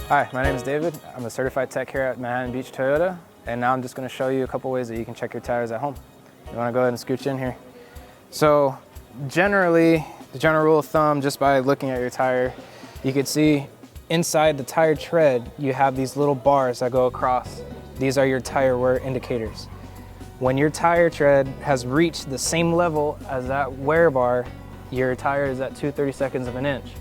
Hi, my name is David. I'm a certified tech here at Manhattan Beach Toyota, and now I'm just going to show you a couple ways that you can check your tires at home. You want to go ahead and scooch in here. So generally, the general rule of thumb, just by looking at your tire, you can see inside the tire tread, you have these little bars that go across. These are your tire wear indicators. When your tire tread has reached the same level as that wear bar, your tire is at 2/32 of an inch.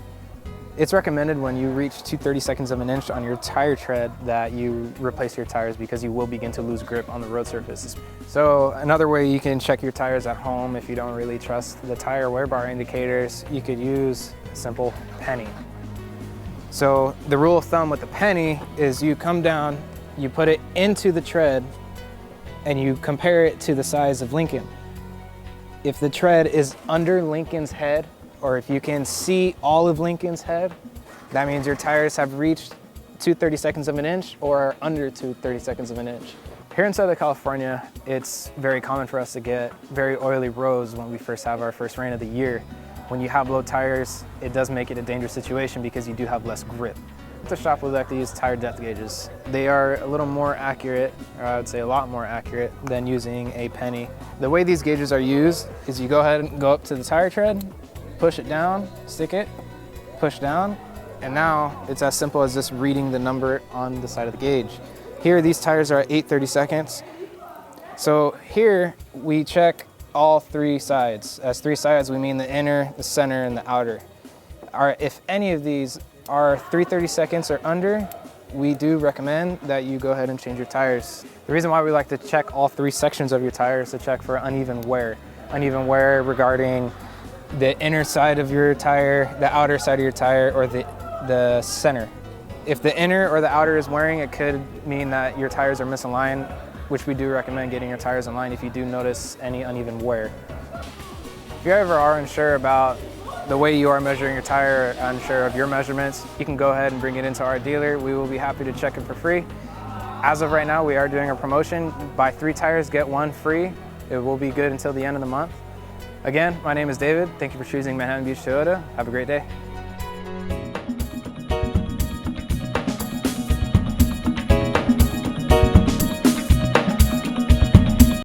It's recommended when you reach 2/32 of an inch on your tire tread that you replace your tires because you will begin to lose grip on the road surface. So another way you can check your tires at home if you don't really trust the tire wear bar indicators, you could use a simple penny. So the rule of thumb with the penny is you come down, you put it into the tread, and you compare it to the size of Lincoln. If the tread is under Lincoln's head, or if you can see all of Lincoln's head, that means your tires have reached 2/32 of an inch or are under 2/32 of an inch. Here in Southern California, it's very common for us to get very oily roads when we first have our first rain of the year. When you have low tires, it does make it a dangerous situation because you do have less grip. At the shop, we like to use tire depth gauges. They are a little more accurate, or I would say a lot more accurate, than using a penny. The way these gauges are used is you go ahead and go up to the tire tread, push it down, stick it, push down, and now it's as simple as just reading the number on the side of the gauge. Here, these tires are at 8/32. So here, we check all three sides. As three sides, we mean the inner, the center, and the outer. If any of these are 3/32 or under, we do recommend that you go ahead and change your tires. The reason why we like to check all three sections of your tires is to check for uneven wear. Uneven wear regarding the inner side of your tire, the outer side of your tire, or the center. If the inner or the outer is wearing, it could mean that your tires are misaligned, which we do recommend getting your tires in line if you do notice any uneven wear. If you ever are unsure about the way you are measuring your tire, unsure of your measurements, you can go ahead and bring it into our dealer. We will be happy to check it for free. As of right now, we are doing a promotion. Buy 3 tires, get 1 free. It will be good until the end of the month. Again, my name is David. Thank you for choosing Manhattan Beach Toyota. Have a great day.